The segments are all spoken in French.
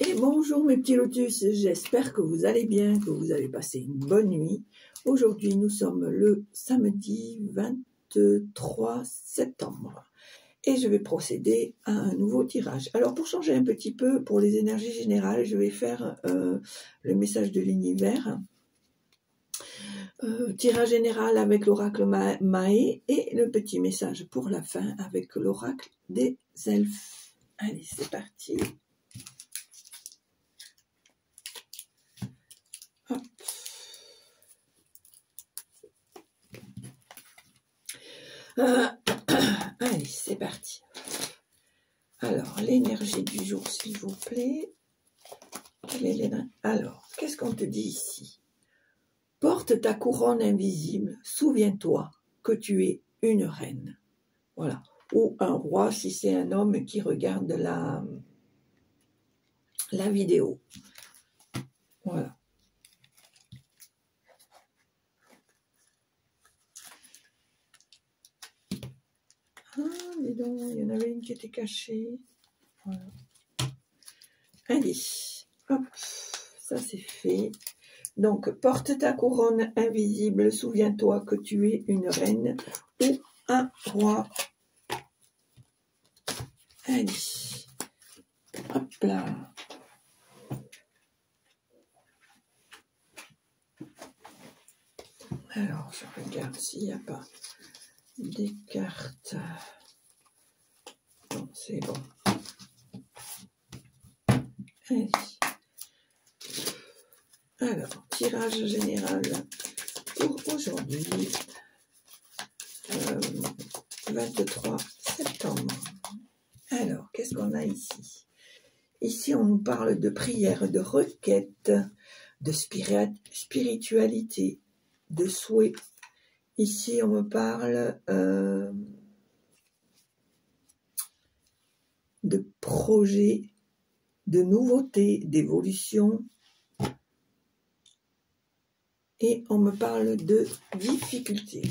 Et bonjour mes petits lotus, j'espère que vous allez bien, que vous avez passé une bonne nuit. Aujourd'hui nous sommes le samedi 23 septembre et je vais procéder à un nouveau tirage. Alors pour changer un petit peu, pour les énergies générales, je vais faire le message de l'univers. Tirage général avec l'oracle Mahé et le petit message pour la fin avec l'oracle des elfes. Allez, c'est parti. Hop. Allez, c'est parti. Alors, l'énergie du jour, s'il vous plaît. Alors, qu'est-ce qu'on te dit ici? Porte ta couronne invisible, souviens-toi que tu es une reine. Voilà. Ou un roi, si c'est un homme qui regarde la vidéo. Voilà. Ah, dis donc, il y en avait une qui était cachée. Voilà. Allez, hop, ça c'est fait. Donc, porte ta couronne invisible, souviens-toi que tu es une reine ou un roi. Allez, hop là. Alors, je regarde s'il n'y a pas des cartes. Non, c'est bon. Allez. Alors, tirage général pour aujourd'hui, 23 septembre. Alors, qu'est-ce qu'on a ici? Ici, on nous parle de prière, de requête, de spiritualité, de souhait. Ici, on me parle de projet, de nouveauté, d'évolution. Et on me parle de difficulté.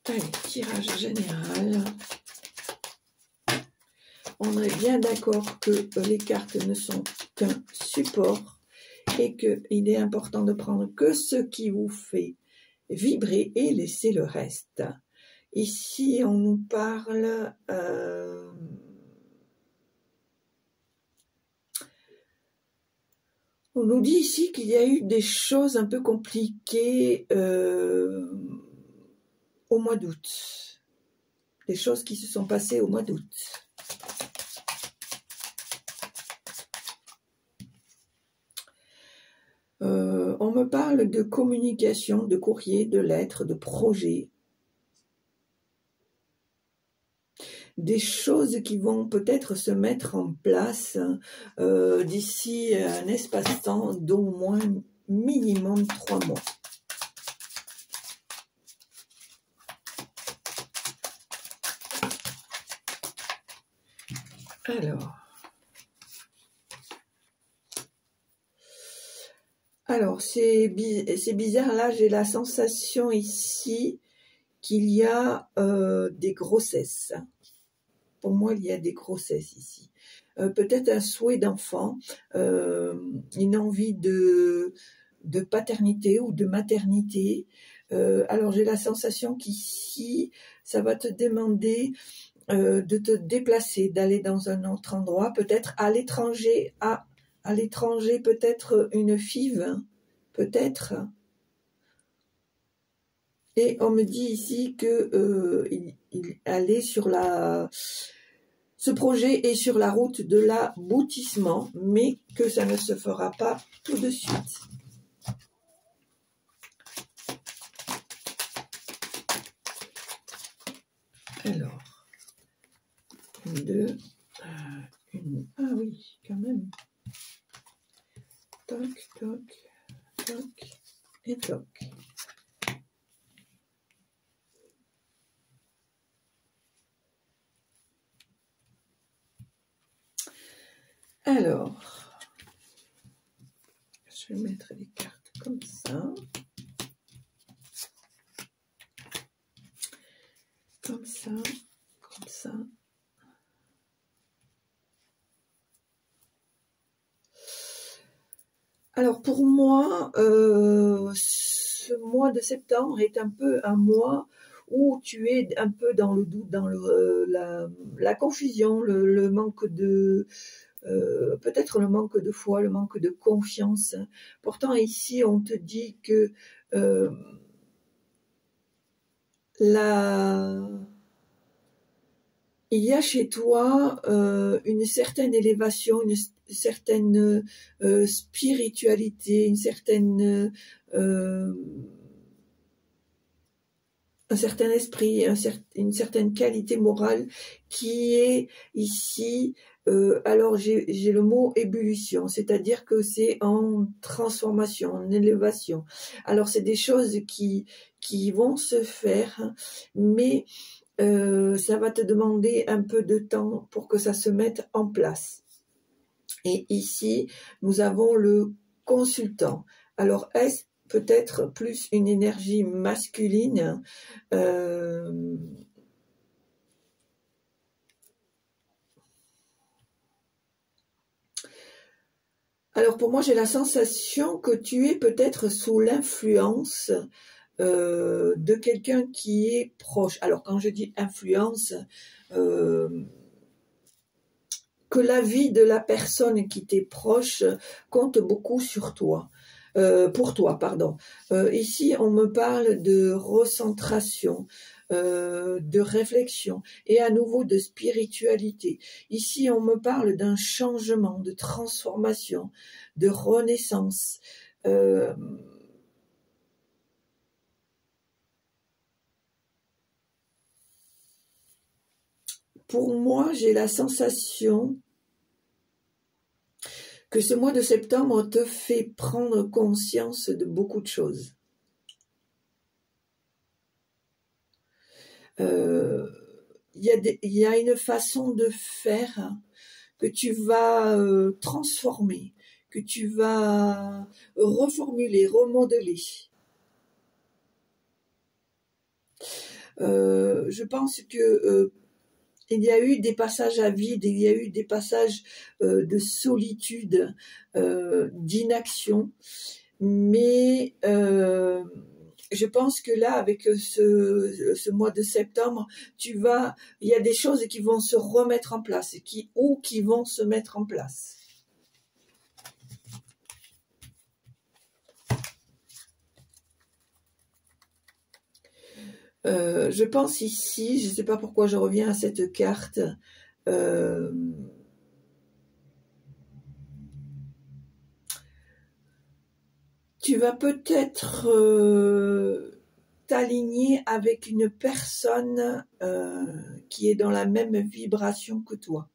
Allez, tirage général. On est bien d'accord que les cartes ne sont qu'un support et qu'il est important de prendre que ce qui vous fait vibrer et laisser le reste. Ici, on nous parle on nous dit ici qu'il y a eu des choses un peu compliquées au mois d'août. Des choses qui se sont passées au mois d'août. On me parle de communication, de courrier, de lettres, de projets. Des choses qui vont peut-être se mettre en place d'ici un espace-temps d'au moins minimum 3 mois. Alors c'est bizarre, là j'ai la sensation ici qu'il y a des grossesses. Pour moi, il y a des grossesses ici. Peut-être un souhait d'enfant, une envie de paternité ou de maternité. Alors, j'ai la sensation qu'ici, ça va te demander de te déplacer, d'aller dans un autre endroit, peut-être à l'étranger, peut-être une FIV, hein, peut-être. Et on me dit ici que il allait sur ce projet est sur la route de l'aboutissement, mais que ça ne se fera pas tout de suite. Alors, une, ah oui, quand même. Toc, toc, toc et toc. Alors, je vais mettre les cartes comme ça. Comme ça, comme ça. Alors pour moi, ce mois de septembre est un peu un mois où tu es un peu dans le doute, dans la confusion, le manque de, peut-être le manque de foi, le manque de confiance. Pourtant ici, on te dit que euh, la il y a chez toi une certaine élévation, une certaine spiritualité, un certain esprit, une certaine qualité morale qui est ici. Alors j'ai le mot ébullition, c'est-à-dire que c'est en transformation, en élévation. Alors c'est des choses qui vont se faire, mais ça va te demander un peu de temps pour que ça se mette en place. Et ici, nous avons le consultant. Alors, est-ce peut-être plus une énergie masculine Alors, pour moi, j'ai la sensation que tu es peut-être sous l'influence de quelqu'un qui est proche. Alors, quand je dis influence, que la vie de la personne qui t'est proche compte beaucoup sur toi. Pour toi, pardon. Ici, on me parle de recentration, de réflexion et à nouveau de spiritualité. Ici, on me parle d'un changement, de transformation, de renaissance. Pour moi, j'ai la sensation que ce mois de septembre te fait prendre conscience de beaucoup de choses. Il y a une façon de faire que tu vas transformer, que tu vas reformuler, remodeler. Je pense que il y a eu des passages à vide, il y a eu des passages de solitude, d'inaction, mais je pense que là, avec ce mois de septembre, il y a des choses qui vont se remettre en place, qui vont se mettre en place. Je pense ici, je ne sais pas pourquoi je reviens à cette carte, tu vas peut-être t'aligner avec une personne qui est dans la même vibration que toi.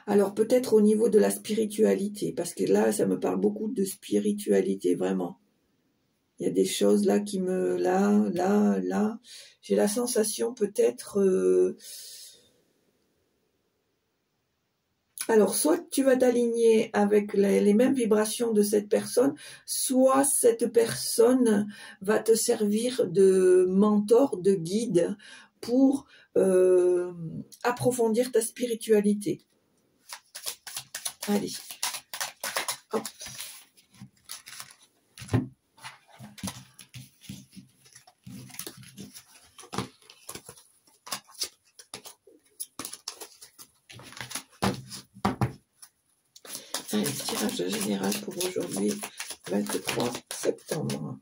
Alors peut-être au niveau de la spiritualité, parce que là, ça me parle beaucoup de spiritualité, vraiment. Il y a des choses là qui me... Là, j'ai la sensation peut-être... Alors, soit tu vas t'aligner avec les mêmes vibrations de cette personne, soit cette personne va te servir de mentor, de guide pour approfondir ta spiritualité. Allez. Hop. Allez, tirage général pour aujourd'hui, 23 septembre.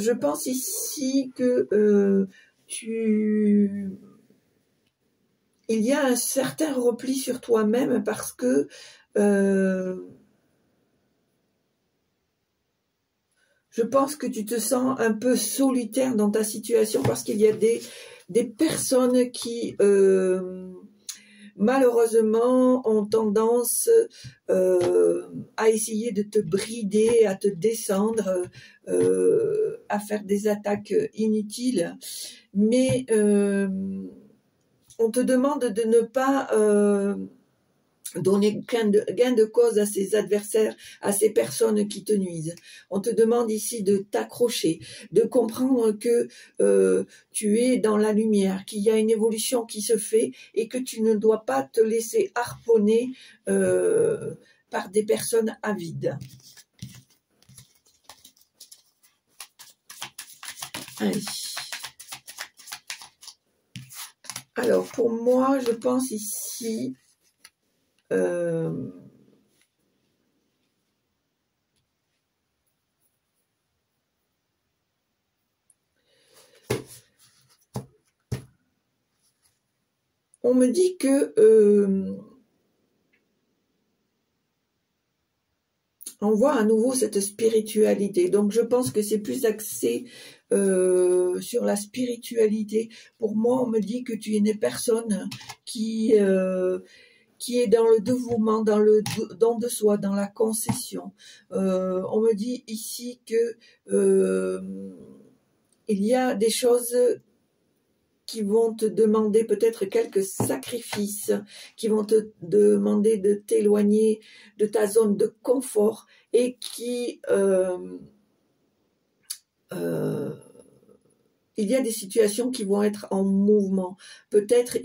Je pense ici que il y a un certain repli sur toi-même parce que je pense que tu te sens un peu solitaire dans ta situation parce qu'il y a des personnes qui malheureusement ont tendance à essayer de te brider, à te descendre, à faire des attaques inutiles. Mais on te demande de ne pas donner gain de cause à ces adversaires, à ces personnes qui te nuisent. On te demande ici de t'accrocher, de comprendre que tu es dans la lumière, qu'il y a une évolution qui se fait et que tu ne dois pas te laisser harponner par des personnes avides. Allez. Alors, pour moi, je pense ici... on me dit que on voit à nouveau cette spiritualité. Donc, je pense que c'est plus axé sur la spiritualité. Pour moi, on me dit que tu es une personne qui est dans le dévouement, dans le don de soi, dans la concession. On me dit ici que il y a des choses qui vont te demander peut-être quelques sacrifices, qui vont te demander de t'éloigner de ta zone de confort et qui... il y a des situations qui vont être en mouvement. Peut-être,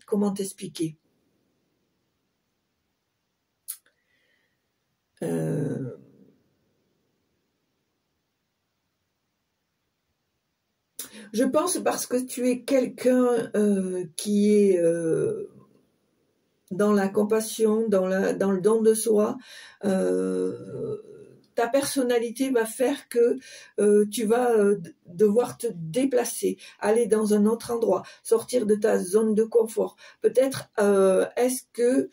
comment t'expliquer ? Je pense parce que tu es quelqu'un qui est dans la compassion, dans le don de soi. Ta personnalité va faire que tu vas devoir te déplacer, aller dans un autre endroit, sortir de ta zone de confort. Peut-être est-ce que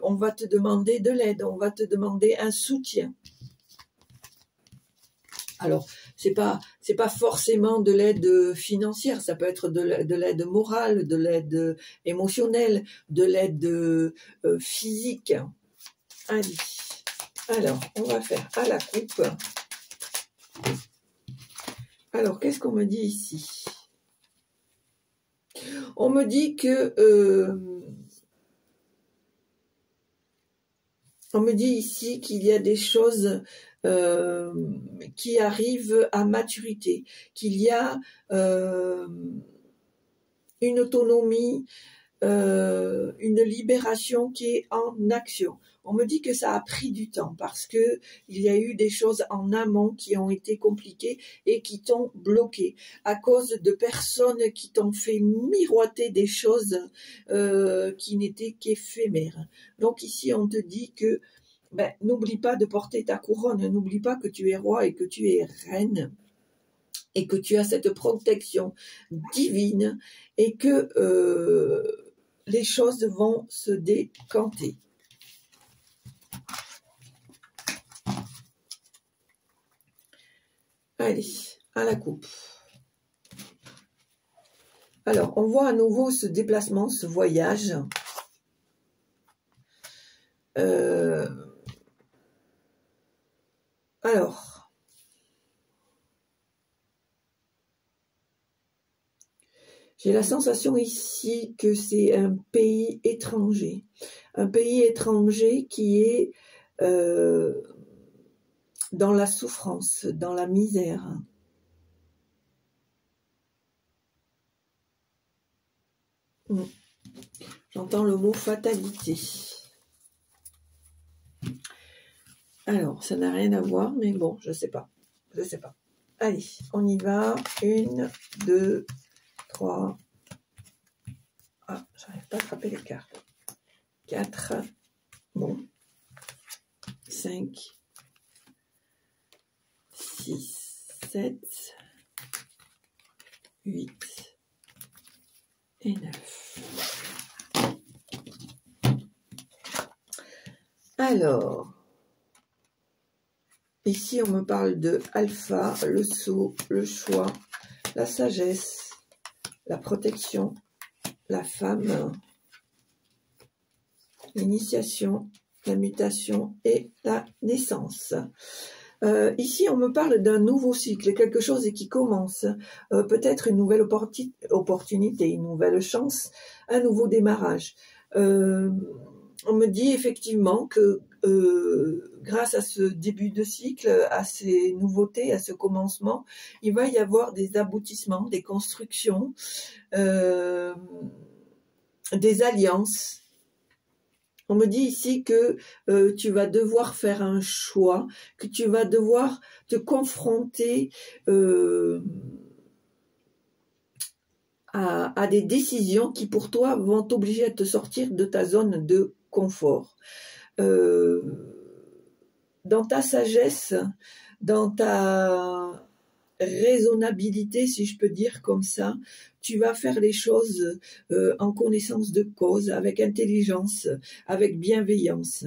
on va te demander de l'aide, on va te demander un soutien. Alors, c'est pas forcément de l'aide financière, ça peut être de l'aide morale, de l'aide émotionnelle, de l'aide physique. Allez, alors, on va faire à la coupe. Alors, qu'est-ce qu'on me dit ici? On me dit que... on me dit ici qu'il y a des choses... qui arrive à maturité, qu'il y a une autonomie, une libération qui est en action. On me dit que ça a pris du temps parce que il y a eu des choses en amont qui ont été compliquées et qui t'ont bloqué à cause de personnes qui t'ont fait miroiter des choses qui n'étaient qu'éphémères. Donc ici, on te dit que n'oublie pas de porter ta couronne, n'oublie pas que tu es roi et que tu es reine et que tu as cette protection divine et que les choses vont se décanter. Allez, à la coupe. Alors, on voit à nouveau ce déplacement, ce voyage. Alors, j'ai la sensation ici que c'est un pays étranger qui est dans la souffrance, dans la misère. J'entends le mot fatalité. Alors, ça n'a rien à voir, mais bon, je sais pas. Allez, on y va. 1, 2, 3. Ah, j'arrive pas à attraper les cartes. 4. Bon. 5. 6, 7. 8. Et 9. Alors... ici, on me parle de alpha, le sceau, le choix, la sagesse, la protection, la femme, l'initiation, la mutation et la naissance. Ici, on me parle d'un nouveau cycle, quelque chose qui commence, peut-être une nouvelle opportunité, une nouvelle chance, un nouveau démarrage. On me dit effectivement que grâce à ce début de cycle, à ces nouveautés, à ce commencement, il va y avoir des aboutissements, des constructions, des alliances. On me dit ici que tu vas devoir faire un choix, que tu vas devoir te confronter à des décisions qui pour toi vont t'obliger à te sortir de ta zone de confort. Dans ta sagesse, dans ta raisonnabilité, si je peux dire comme ça, tu vas faire les choses en connaissance de cause, avec intelligence, avec bienveillance.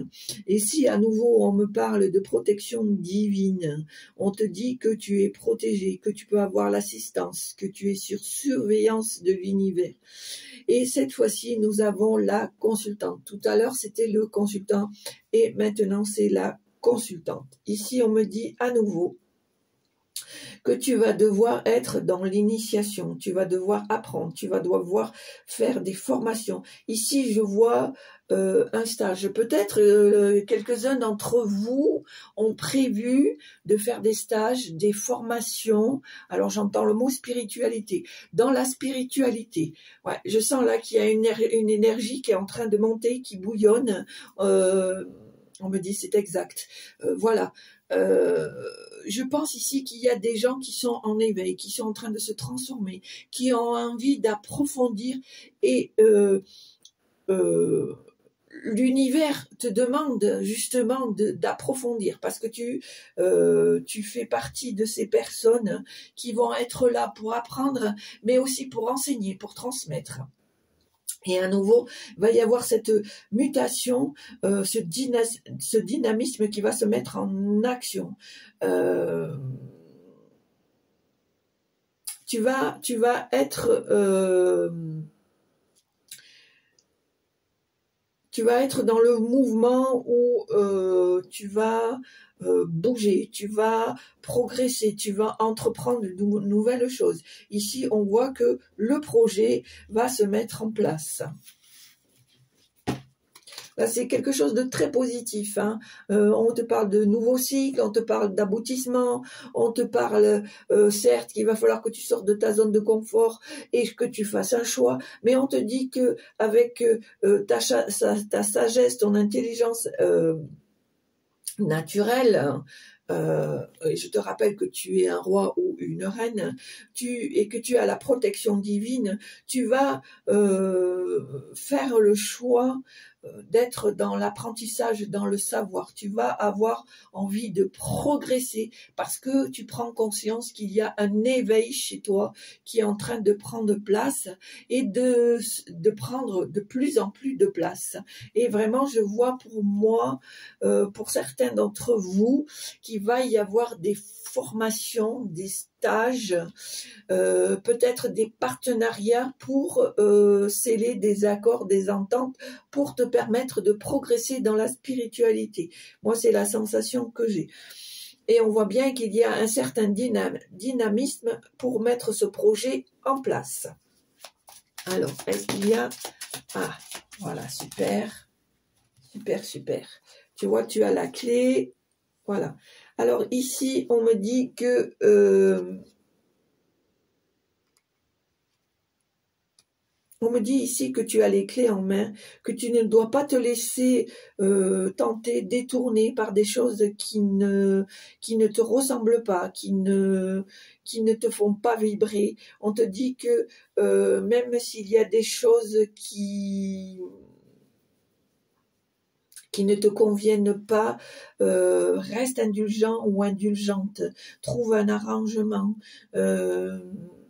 Et si à nouveau on me parle de protection divine, on te dit que tu es protégé, que tu peux avoir l'assistance, que tu es sur surveillance de l'univers. Et cette fois-ci, nous avons la consultante. Tout à l'heure, c'était le consultant et maintenant, c'est la consultante. Ici, on me dit à nouveau que tu vas devoir être dans l'initiation, tu vas devoir apprendre, tu vas devoir faire des formations. Ici, je vois un stage. Peut-être quelques-uns d'entre vous ont prévu de faire des stages, des formations. Alors, j'entends le mot spiritualité. Dans la spiritualité, ouais, je sens là qu'il y a une énergie qui est en train de monter, qui bouillonne. On me dit c'est exact. Voilà. Je pense ici qu'il y a des gens qui sont en éveil, qui sont en train de se transformer, qui ont envie d'approfondir et l'univers te demande justement d'approfondir parce que tu fais partie de ces personnes qui vont être là pour apprendre, mais aussi pour enseigner, pour transmettre. Et à nouveau, il va y avoir cette mutation, ce dynamisme qui va se mettre en action. Tu vas être dans le mouvement où tu vas bouger, tu vas progresser, tu vas entreprendre de nouvelles choses. Ici, on voit que le projet va se mettre en place. Là, c'est quelque chose de très positif. Hein. On te parle de nouveaux cycles, on te parle d'aboutissement, on te parle, certes, qu'il va falloir que tu sortes de ta zone de confort et que tu fasses un choix, mais on te dit que avec ta sagesse, ton intelligence naturelle, et je te rappelle que tu es un roi ou une reine, et que tu as la protection divine, tu vas faire le choix d'être dans l'apprentissage, dans le savoir. Tu vas avoir envie de progresser parce que tu prends conscience qu'il y a un éveil chez toi qui est en train de prendre place et de prendre de plus en plus de place. Et vraiment, je vois pour moi, pour certains d'entre vous, qu'il va y avoir des formations, des stages, peut-être des partenariats pour sceller des accords, des ententes, pour te permettre de progresser dans la spiritualité. Moi, c'est la sensation que j'ai. Et on voit bien qu'il y a un certain dynamisme pour mettre ce projet en place. Alors, est-ce qu'il y a... Ah, voilà, super. Super, super. Tu vois, tu as la clé. Voilà. Alors ici, on me dit que on me dit ici que tu as les clés en main, que tu ne dois pas te laisser tenter, détourner par des choses qui ne te ressemblent pas, qui ne te font pas vibrer. On te dit que même s'il y a des choses qui ne te conviennent pas, reste indulgent ou indulgente, trouve un arrangement,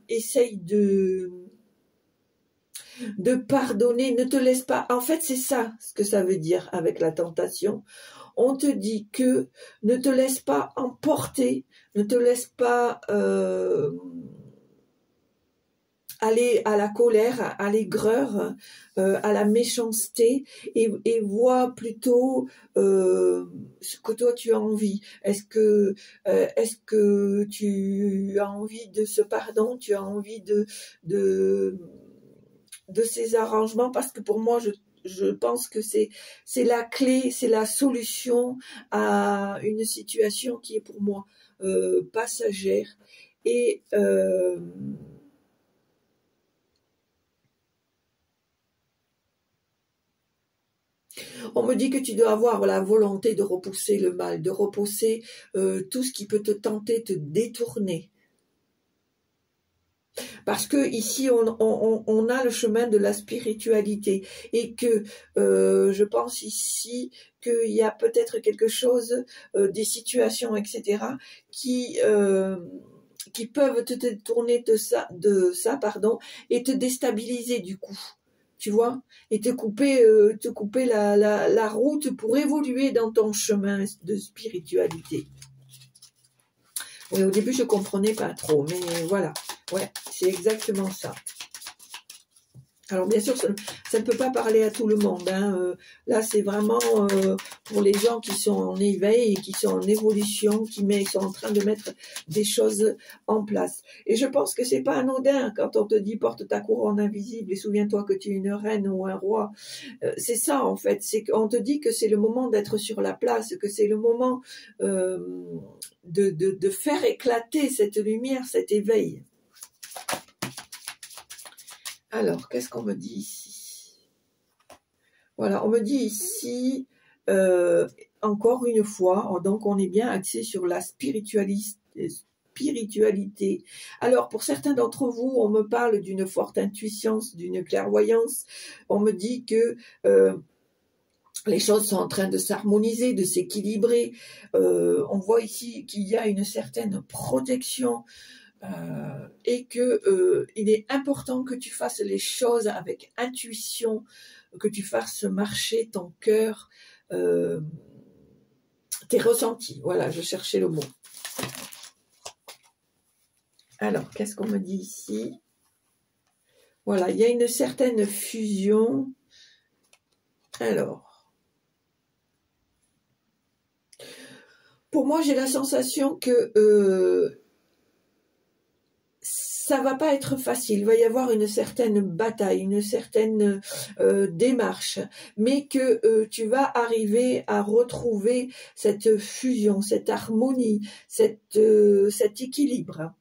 essaye de pardonner, ne te laisse pas. En fait, c'est ça ce que ça veut dire avec la tentation. On te dit que ne te laisse pas emporter, ne te laisse pas aller à la colère, à l'aigreur, à la méchanceté et vois plutôt ce que toi tu as envie. Est-ce que tu as envie de ce pardon, tu as envie de ces arrangements, parce que pour moi je pense que c'est la clé, c'est la solution à une situation qui est pour moi passagère. Et on me dit que tu dois avoir la volonté de repousser le mal, de repousser tout ce qui peut te tenter, te détourner. Parce que ici, on a le chemin de la spiritualité et que je pense ici qu'il y a peut-être quelque chose, des situations, etc., qui peuvent te détourner de ça, pardon, et te déstabiliser du coup. Tu vois, et te couper la route pour évoluer dans ton chemin de spiritualité. Oui, au début, je comprenais pas trop, mais voilà. Ouais, c'est exactement ça. Alors, bien sûr, ça ne peut pas parler à tout le monde. Hein. Là, c'est vraiment pour les gens qui sont en éveil et qui sont en évolution, qui sont en train de mettre des choses en place. Et je pense que c'est pas anodin quand on te dit porte ta couronne invisible et souviens-toi que tu es une reine ou un roi. C'est ça, en fait. C'est qu'on te dit que c'est le moment d'être sur la place, que c'est le moment de faire éclater cette lumière, cet éveil. Alors, qu'est-ce qu'on me dit ici? Voilà, on me dit ici, encore une fois, donc on est bien axé sur la spiritualité. Alors, pour certains d'entre vous, on me parle d'une forte intuition, d'une clairvoyance. On me dit que les choses sont en train de s'harmoniser, de s'équilibrer. On voit ici qu'il y a une certaine protection. Et que il est important que tu fasses les choses avec intuition, que tu fasses marcher ton cœur, tes ressentis. Voilà, je cherchais le mot. Alors, qu'est-ce qu'on me dit ici? Voilà, il y a une certaine fusion. Alors, pour moi, j'ai la sensation que ça va pas être facile, il va y avoir une certaine bataille, une certaine démarche, mais que tu vas arriver à retrouver cette fusion, cette harmonie, cet équilibre.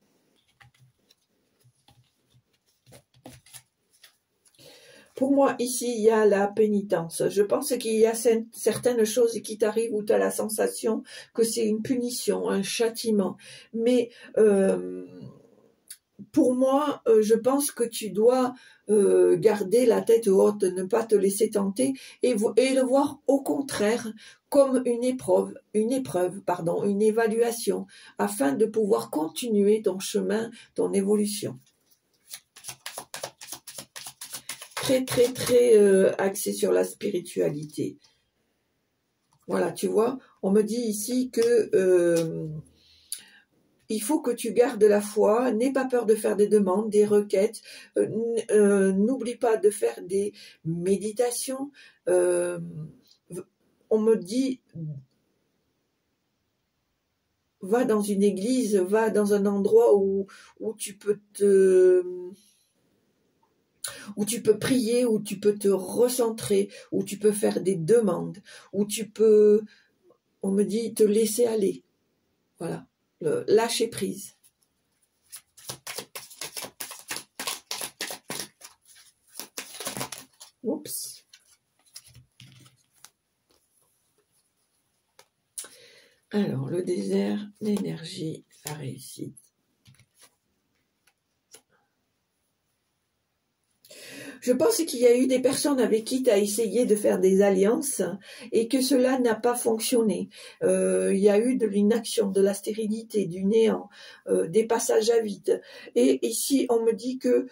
Pour moi, ici, il y a la pénitence. Je pense qu'il y a certaines choses qui t'arrivent où tu as la sensation que c'est une punition, un châtiment, mais pour moi, je pense que tu dois garder la tête haute, ne pas te laisser tenter et le voir au contraire comme une épreuve, une évaluation, afin de pouvoir continuer ton chemin, ton évolution. Très, très, très axé sur la spiritualité. Voilà, tu vois, on me dit ici que il faut que tu gardes la foi, n'aie pas peur de faire des demandes, des requêtes, n'oublie pas de faire des méditations. On me dit, va dans une église, va dans un endroit où tu peux prier, où tu peux te recentrer, où tu peux faire des demandes, où tu peux, on me dit, te laisser aller. Voilà. Lâcher prise. Oups. Alors, le désert, l'énergie, la réussite. Je pense qu'il y a eu des personnes avec qui tu as essayé de faire des alliances et que cela n'a pas fonctionné. Il y a eu de l'inaction, de la stérilité, du néant, des passages à vide. Et ici, on me dit que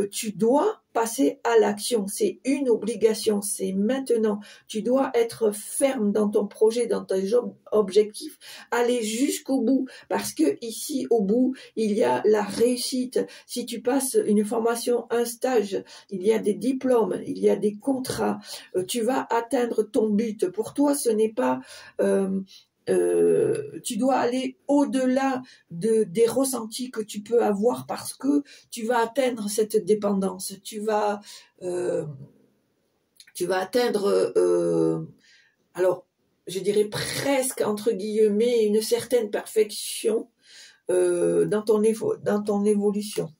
tu dois passer à l'action. C'est une obligation, c'est maintenant. Tu dois être ferme dans ton projet, dans tes objectifs, aller jusqu'au bout. Parce que ici, au bout, il y a la réussite. Si tu passes une formation, un stage, il y a des diplômes, il y a des contrats, tu vas atteindre ton but. Pour toi, ce n'est pas... tu dois aller au-delà des ressentis que tu peux avoir parce que tu vas atteindre cette dépendance. Tu vas tu vas atteindre, alors, je dirais presque, entre guillemets, une certaine perfection dans ton évolution.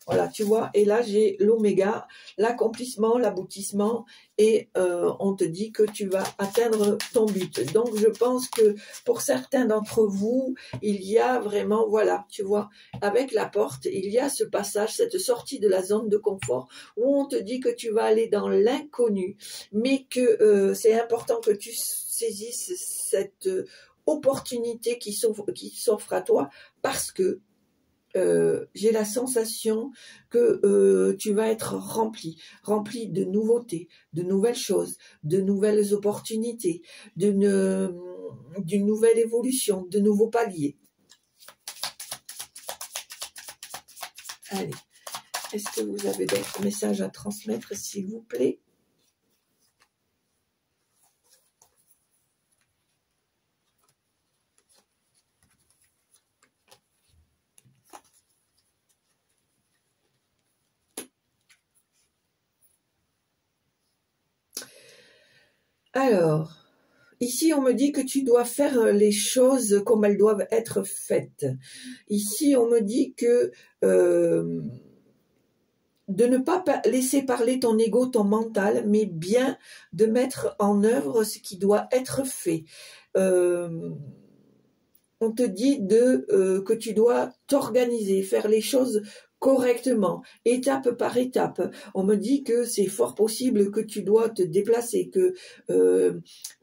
Voilà, tu vois, et là j'ai l'oméga, l'accomplissement, l'aboutissement, et on te dit que tu vas atteindre ton but. Donc je pense que pour certains d'entre vous, il y a vraiment, voilà, tu vois, avec la porte, il y a ce passage, cette sortie de la zone de confort, où on te dit que tu vas aller dans l'inconnu, mais que c'est important que tu saisisses cette opportunité qui s'offre à toi, parce que j'ai la sensation que tu vas être rempli de nouveautés, de nouvelles choses, de nouvelles opportunités, d'une nouvelle évolution, de nouveaux paliers. Allez, est-ce que vous avez d'autres messages à transmettre, s'il vous plaît? Alors, ici, on me dit que tu dois faire les choses comme elles doivent être faites. Ici, on me dit que de ne pas laisser parler ton ego, ton mental, mais bien de mettre en œuvre ce qui doit être fait. On te dit que tu dois t'organiser, faire les choses correctement, étape par étape. On me dit que c'est fort possible que tu dois te déplacer,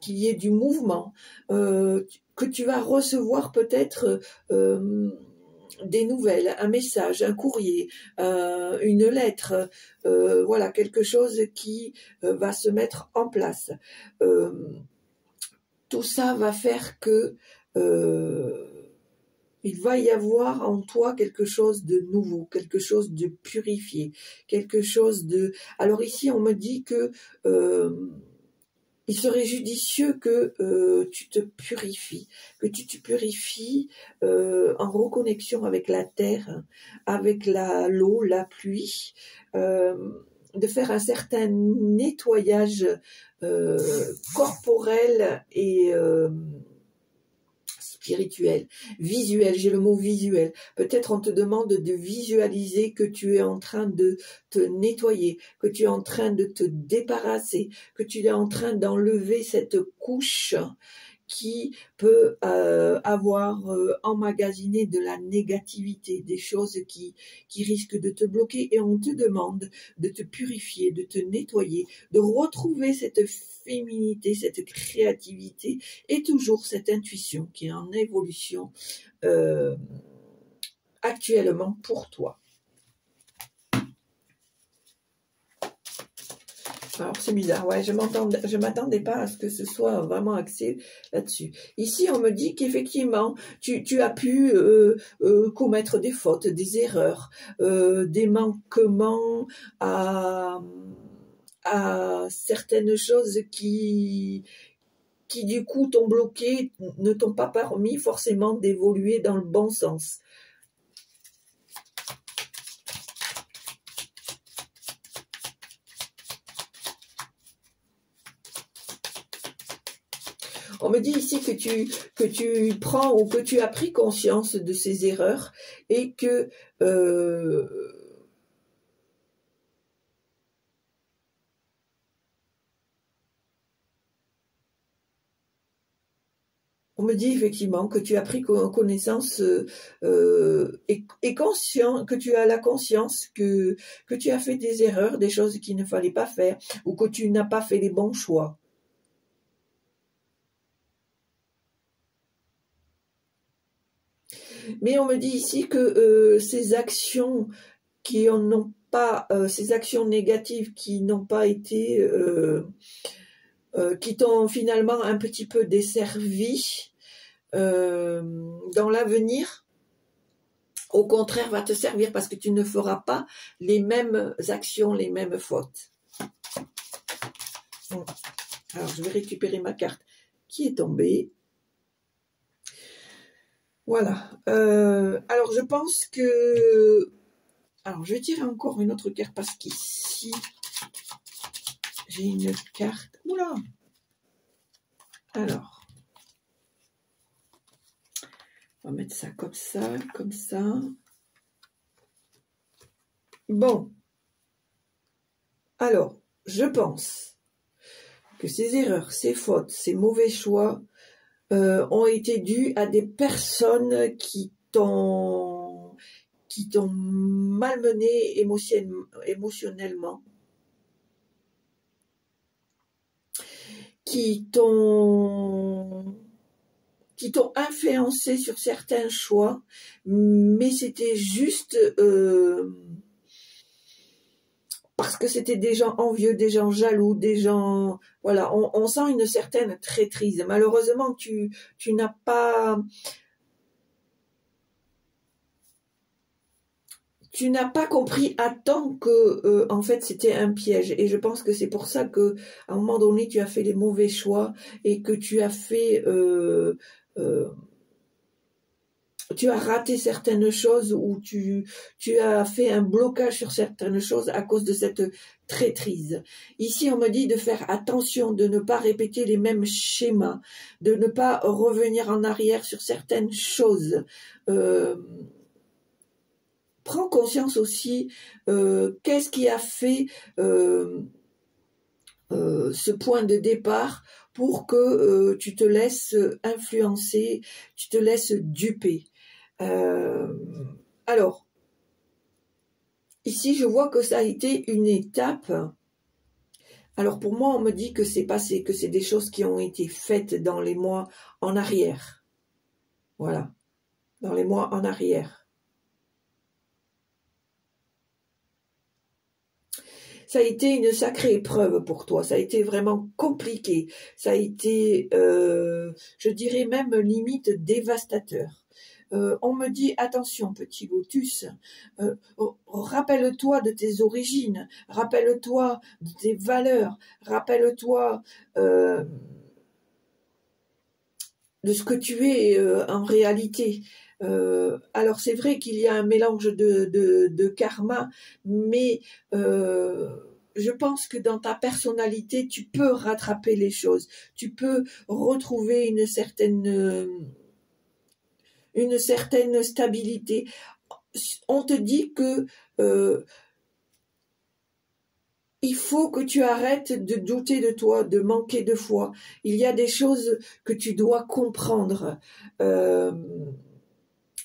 qu'il y ait du mouvement, que tu vas recevoir peut-être des nouvelles, un message, un courrier, une lettre, voilà, quelque chose qui va se mettre en place. Tout ça va faire que il va y avoir en toi quelque chose de nouveau, quelque chose de purifié, quelque chose de... Alors ici, on me dit que il serait judicieux que tu te purifies, que tu te purifies en reconnexion avec la terre, avec l'eau, la pluie, de faire un certain nettoyage corporel et spirituel, visuel, j'ai le mot visuel. Peut-être on te demande de visualiser que tu es en train de te nettoyer, que tu es en train de te débarrasser, que tu es en train d'enlever cette couche qui peut avoir emmagasiné de la négativité, des choses qui risquent de te bloquer, et on te demande de te purifier, de te nettoyer, de retrouver cette féminité, cette créativité et toujours cette intuition qui est en évolution actuellement pour toi. Alors c'est bizarre, ouais, je m'attendais pas à ce que ce soit vraiment axé là-dessus. Ici, on me dit qu'effectivement, tu as pu commettre des fautes, des erreurs, des manquements à certaines choses qui du coup t'ont bloqué, ne t'ont pas permis forcément d'évoluer dans le bon sens. On me dit ici que tu prends ou que tu as pris conscience de ces erreurs et que on me dit effectivement que tu as pris connaissance et conscient, que tu as la conscience que tu as fait des erreurs, des choses qu'il ne fallait pas faire, ou que tu n'as pas fait les bons choix. Mais on me dit ici que ces actions qui n'ont pas, ces actions négatives qui n'ont pas été, qui t'ont finalement un petit peu desservi, dans l'avenir, au contraire, va te servir parce que tu ne feras pas les mêmes actions, les mêmes fautes. Alors, je vais récupérer ma carte qui est tombée. Voilà. Alors, je pense que... Alors, je vais tirer encore une autre carte parce qu'ici, j'ai une carte. Oula! Alors, on va mettre ça comme ça, comme ça. Bon. Alors, je pense que ces erreurs, ces fautes, ces mauvais choix ont été dus à des personnes qui t'ont malmené émotionnellement, qui t'ont influencé sur certains choix, mais c'était juste parce que c'était des gens envieux, des gens jaloux, des gens... Voilà, on sent une certaine traîtrise. Malheureusement, tu n'as pas... Tu n'as pas compris à temps que, en fait, c'était un piège. Et je pense que c'est pour ça que, à un moment donné, tu as fait les mauvais choix et que tu as fait... tu as raté certaines choses ou tu as fait un blocage sur certaines choses à cause de cette traîtrise. Ici, on me dit de faire attention, de ne pas répéter les mêmes schémas, de ne pas revenir en arrière sur certaines choses. Prends conscience aussi, qu'est-ce qui a fait ce point de départ pour que tu te laisses influencer, tu te laisses duper. Alors, ici, je vois que ça a été une étape. Alors, pour moi, on me dit que c'est passé, que c'est des choses qui ont été faites dans les mois en arrière. Voilà, dans les mois en arrière. Ça a été une sacrée épreuve pour toi, ça a été vraiment compliqué, ça a été, je dirais même limite dévastateur. On me dit, attention petit Lotus, rappelle-toi de tes origines, rappelle-toi de tes valeurs, rappelle-toi de ce que tu es en réalité. Alors c'est vrai qu'il y a un mélange de karma, mais je pense que dans ta personnalité, tu peux rattraper les choses, tu peux retrouver une certaine stabilité. On te dit que il faut que tu arrêtes de douter de toi, de manquer de foi. Il y a des choses que tu dois comprendre.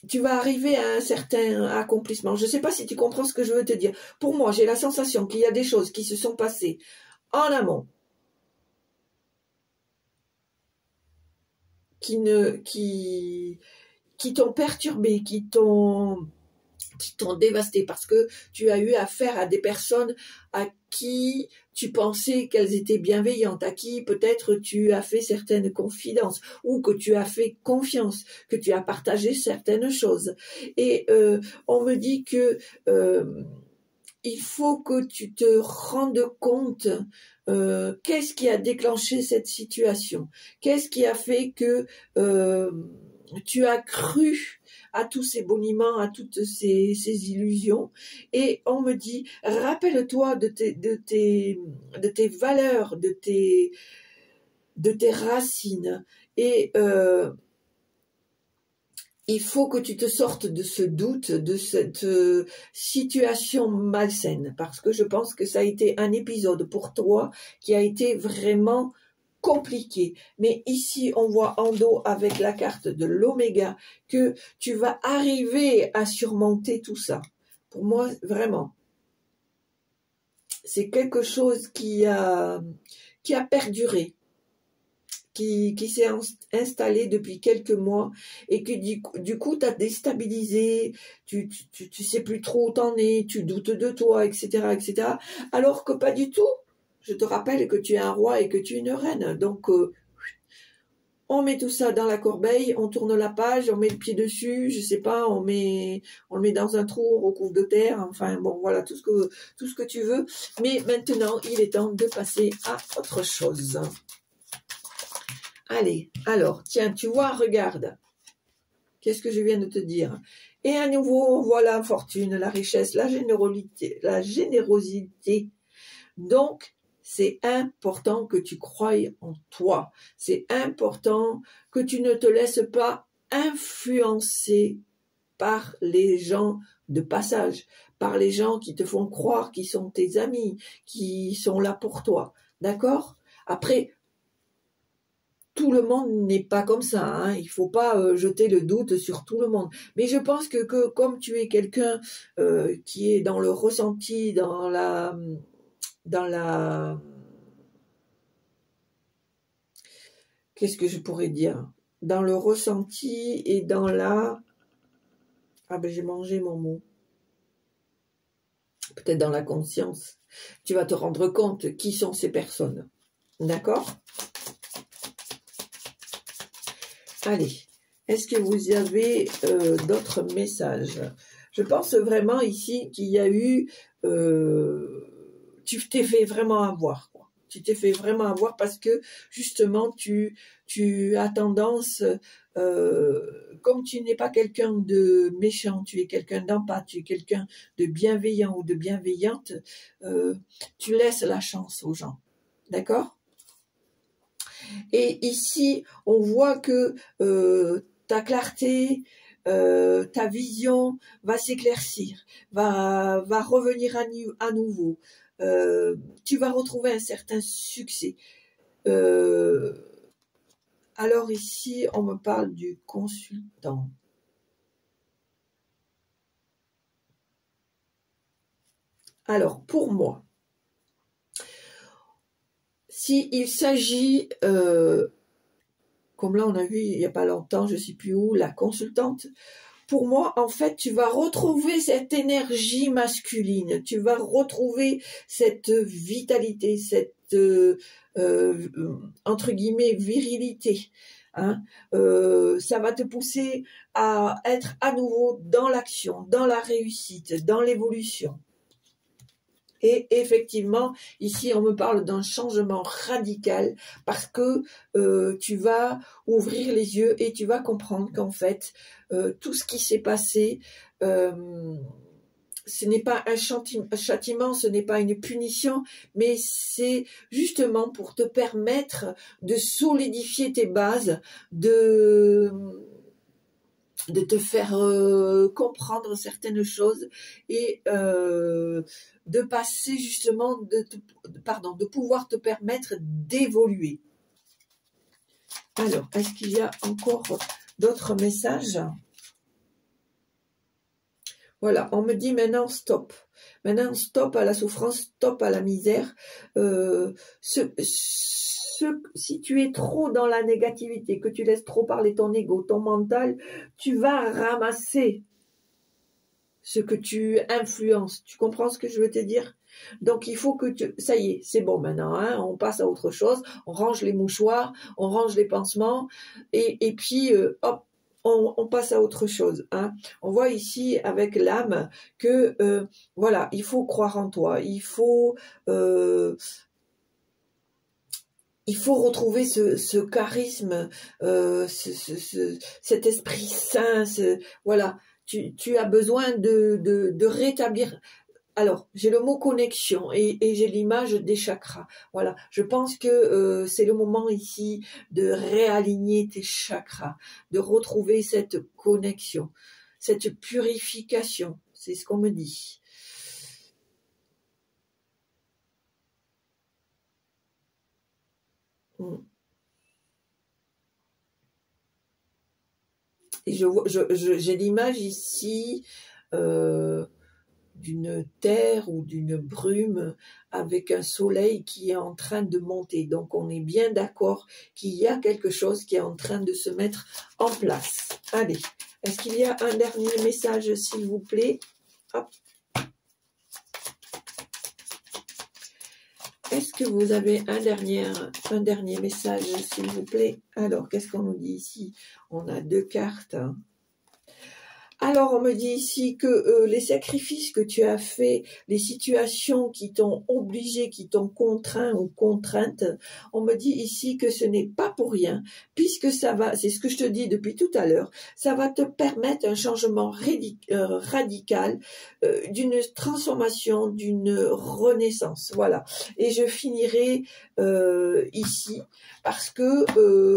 Tu vas arriver à un certain accomplissement. Je ne sais pas si tu comprends ce que je veux te dire. Pour moi, j'ai la sensation qu'il y a des choses qui se sont passées en amont, qui t'ont perturbé, qui t'ont dévasté parce que tu as eu affaire à des personnes à qui tu pensais qu'elles étaient bienveillantes, à qui peut-être tu as fait certaines confidences ou que tu as fait confiance, que tu as partagé certaines choses. Et on me dit que il faut que tu te rendes compte qu'est-ce qui a déclenché cette situation, qu'est-ce qui a fait que tu as cru à tous ces boniments, à toutes ces illusions. Et on me dit, rappelle-toi de tes valeurs, de tes racines. Et il faut que tu te sortes de ce doute, de cette situation malsaine, parce que je pense que ça a été un épisode pour toi qui a été vraiment compliqué. Mais ici, on voit en dos avec la carte de l'oméga que tu vas arriver à surmonter tout ça. Pour moi, vraiment, c'est quelque chose qui a perduré, qui s'est installé depuis quelques mois et que du coup t'as déstabilisé, tu sais plus trop où t'en es, tu doutes de toi, etc., etc. Alors que pas du tout. Je te rappelle que tu es un roi et que tu es une reine. Donc, on met tout ça dans la corbeille, on tourne la page, on met le pied dessus, je sais pas, on le met dans un trou, on recouvre de terre, enfin bon, voilà, tout ce que tu veux. Mais maintenant, il est temps de passer à autre chose. Allez, alors, tiens, tu vois, regarde. Qu'est-ce que je viens de te dire? Et à nouveau, on voit la fortune, la richesse, la générosité. Donc, c'est important que tu croies en toi. C'est important que tu ne te laisses pas influencer par les gens de passage, par les gens qui te font croire qu'ils sont tes amis, qui sont là pour toi. D'accord? Après, tout le monde n'est pas comme ça, hein. Il faut pas jeter le doute sur tout le monde. Mais je pense que comme tu es quelqu'un qui est dans le ressenti, dans la qu'est-ce que je pourrais dire? Dans le ressenti et dans la... Ah ben j'ai mangé mon mot. Peut-être dans la conscience. Tu vas te rendre compte qui sont ces personnes. D'accord? Allez. Est-ce que vous avez d'autres messages? Je pense vraiment ici qu'il y a eu... tu t'es fait vraiment avoir, quoi. Tu t'es fait vraiment avoir parce que justement tu as tendance, comme tu n'es pas quelqu'un de méchant, tu es quelqu'un d'empathique, tu es quelqu'un de bienveillant ou de bienveillante, tu laisses la chance aux gens, d'accord? Et ici on voit que ta clarté, ta vision va s'éclaircir, va revenir à nouveau. Tu vas retrouver un certain succès. Alors ici, on me parle du consultant. Alors, pour moi, s'il s'agit, comme là on a vu il n'y a pas longtemps, je ne sais plus où, la consultante, pour moi, en fait, tu vas retrouver cette énergie masculine, tu vas retrouver cette vitalité, cette, entre guillemets, virilité. Hein. Ça va te pousser à être à nouveau dans l'action, dans la réussite, dans l'évolution. Et effectivement, ici, on me parle d'un changement radical parce que tu vas ouvrir les yeux et tu vas comprendre qu'en fait, tout ce qui s'est passé, ce n'est pas un châtiment, ce n'est pas une punition, mais c'est justement pour te permettre de solidifier tes bases, de te faire comprendre certaines choses et de passer justement, de pouvoir te permettre d'évoluer. Alors, est-ce qu'il y a encore d'autres messages? Voilà, on me dit maintenant stop. Maintenant stop à la souffrance, stop à la misère. Si tu es trop dans la négativité, que tu laisses trop parler ton ego, ton mental, tu vas ramasser ce que tu influences. Tu comprends ce que je veux te dire? Donc il faut que ça y est, c'est bon maintenant, hein, on passe à autre chose, on range les mouchoirs, on range les pansements, et puis hop, on passe à autre chose. Hein. On voit ici avec l'âme que voilà, il faut croire en toi, il faut retrouver ce charisme, cet esprit sain, voilà. Tu as besoin de rétablir. Alors, j'ai le mot connexion et j'ai l'image des chakras. Voilà, je pense que c'est le moment ici de réaligner tes chakras, de retrouver cette connexion, cette purification. C'est ce qu'on me dit. Et j'ai l'image ici d'une terre ou d'une brume avec un soleil qui est en train de monter. Donc on est bien d'accord qu'il y a quelque chose qui est en train de se mettre en place. Allez, est-ce qu'il y a un dernier message, s'il vous plaît? Hop. Est-ce que vous avez un dernier message, s'il vous plaît? Alors, qu'est-ce qu'on nous dit ici? On a deux cartes. Alors, on me dit ici que les sacrifices que tu as faits, les situations qui t'ont obligé, qui t'ont contraint ou contrainte, on me dit ici que ce n'est pas pour rien, puisque ça va, c'est ce que je te dis depuis tout à l'heure, ça va te permettre un changement radical, d'une transformation, d'une renaissance. Voilà. Et je finirai ici, parce que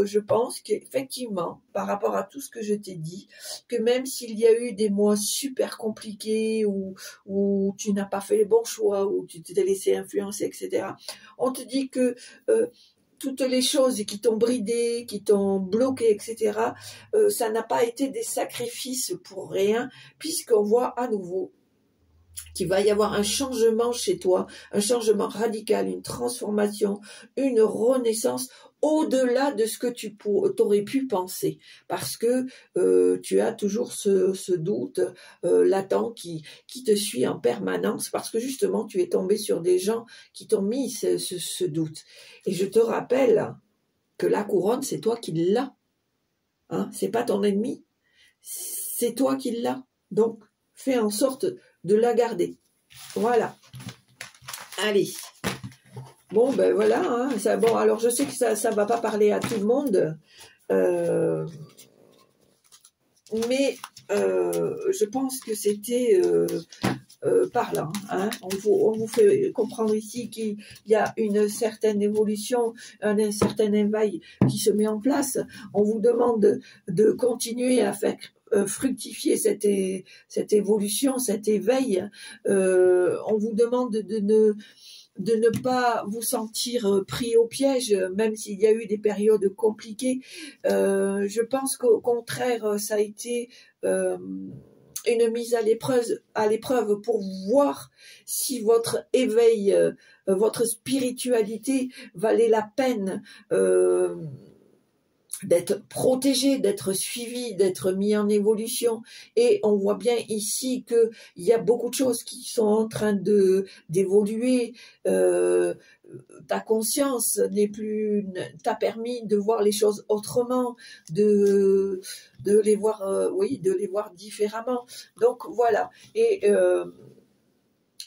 je pense qu'effectivement, par rapport à tout ce que je t'ai dit, que même s'il y a eu des mois super compliqués où tu n'as pas fait les bons choix, où tu t'es laissé influencer, etc., on te dit que toutes les choses qui t'ont bridé, qui t'ont bloqué, etc., ça n'a pas été des sacrifices pour rien, puisqu'on voit à nouveau qu'il va y avoir un changement chez toi, un changement radical, une transformation, une renaissance au-delà de ce que tu aurais pu penser, parce que tu as toujours ce doute latent qui te suit en permanence, parce que justement tu es tombé sur des gens qui t'ont mis ce doute. Et je te rappelle que la couronne, c'est toi qui l'as, hein, c'est pas ton ennemi, c'est toi qui l'as. Donc fais en sorte de la garder. Voilà. Allez. Bon, ben voilà. Hein, ça, bon, alors je sais que ça va pas parler à tout le monde. Mais je pense que c'était parlant. Hein. On vous fait comprendre ici qu'il y a une certaine évolution, un certain éveil qui se met en place. On vous demande de continuer à faire fructifier cette évolution, cet éveil. On vous demande de ne pas vous sentir pris au piège, même s'il y a eu des périodes compliquées. Je pense qu'au contraire, ça a été une mise à l'épreuve pour voir si votre éveil, votre spiritualité valait la peine d'être protégé, d'être suivi, d'être mis en évolution. Et on voit bien ici qu'il y a beaucoup de choses qui sont en train d'évoluer. Ta conscience t'a permis de voir les choses autrement, de les voir, de les voir différemment. Donc voilà. Et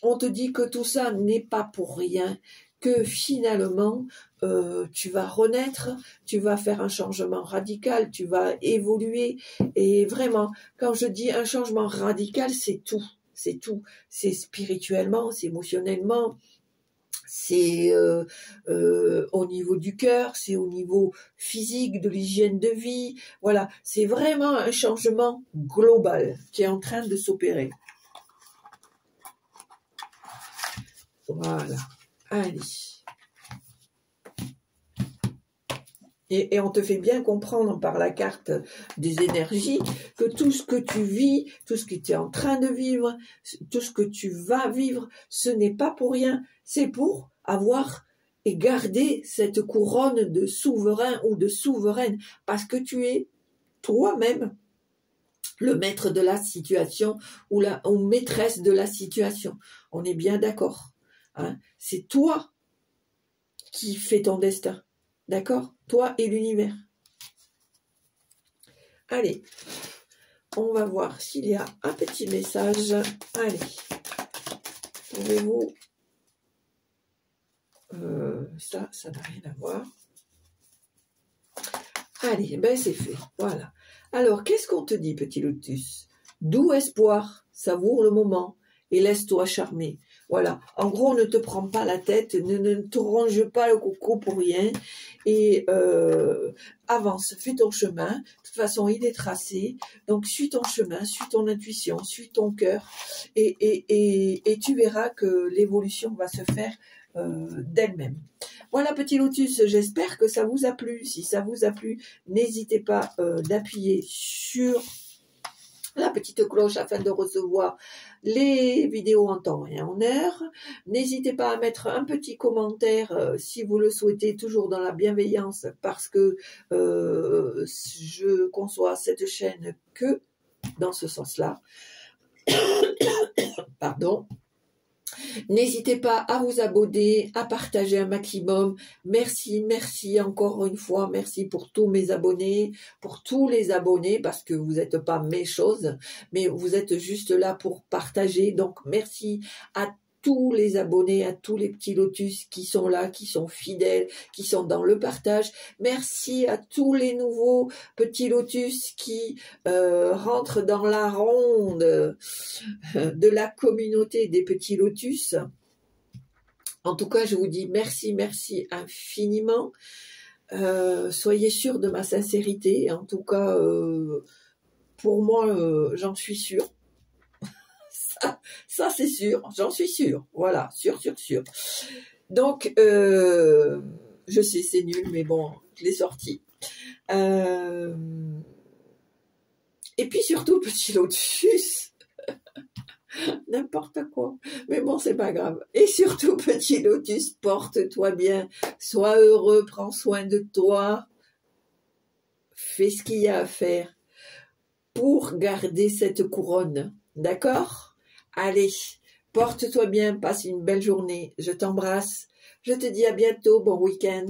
on te dit que tout ça n'est pas pour rien, que finalement tu vas renaître, tu vas faire un changement radical, tu vas évoluer. Et vraiment, quand je dis un changement radical, c'est tout. C'est spirituellement, c'est émotionnellement, c'est au niveau du cœur, c'est au niveau physique, de l'hygiène de vie. Voilà, c'est vraiment un changement global qui est en train de s'opérer. Voilà, allez. Et on te fait bien comprendre par la carte des énergies que tout ce que tu vis, tout ce que tu es en train de vivre, tout ce que tu vas vivre, ce n'est pas pour rien. C'est pour avoir et garder cette couronne de souverain ou de souveraine, parce que tu es toi-même le maître de la situation ou maîtresse de la situation. On est bien d'accord. Hein, c'est toi qui fais ton destin. D'accord? Toi et l'univers. Allez, on va voir s'il y a un petit message. Allez, pouvez-vous... ça n'a rien à voir. Allez, ben c'est fait. Voilà. Alors, qu'est-ce qu'on te dit, petit lotus? Doux espoir, savoure le moment et laisse-toi charmer. Voilà, en gros, ne te prends pas la tête, ne te ronge pas le coco pour rien et avance, fais ton chemin. De toute façon, il est tracé, donc suis ton chemin, suis ton intuition, suis ton cœur et tu verras que l'évolution va se faire d'elle-même. Voilà, petit lotus, j'espère que ça vous a plu. Si ça vous a plu, n'hésitez pas d'appuyer sur la petite cloche afin de recevoir les vidéos en temps et en heure. N'hésitez pas à mettre un petit commentaire si vous le souhaitez, toujours dans la bienveillance, parce que je conçois cette chaîne que dans ce sens-là. Pardon. N'hésitez pas à vous abonner, à partager un maximum. Merci, merci encore une fois. Merci pour tous mes abonnés, pour tous les abonnés, parce que vous n'êtes pas mes choses, mais vous êtes juste là pour partager. Donc, merci à tous les abonnés, à tous les petits lotus qui sont là, qui sont fidèles, qui sont dans le partage. Merci à tous les nouveaux petits lotus qui rentrent dans la ronde de la communauté des petits lotus. En tout cas, je vous dis merci, merci infiniment. Soyez sûrs de ma sincérité. En tout cas, pour moi, j'en suis sûre. Ça c'est sûr, j'en suis sûre. Voilà, sûr. Donc, je sais, c'est nul, mais bon, je l'ai sorti. Et puis surtout, petit lotus, n'importe quoi. Mais bon, c'est pas grave. Et surtout, petit lotus, porte-toi bien, sois heureux, prends soin de toi, fais ce qu'il y a à faire pour garder cette couronne. D'accord ? Allez, porte-toi bien, passe une belle journée. Je t'embrasse. Je te dis à bientôt, bon week-end.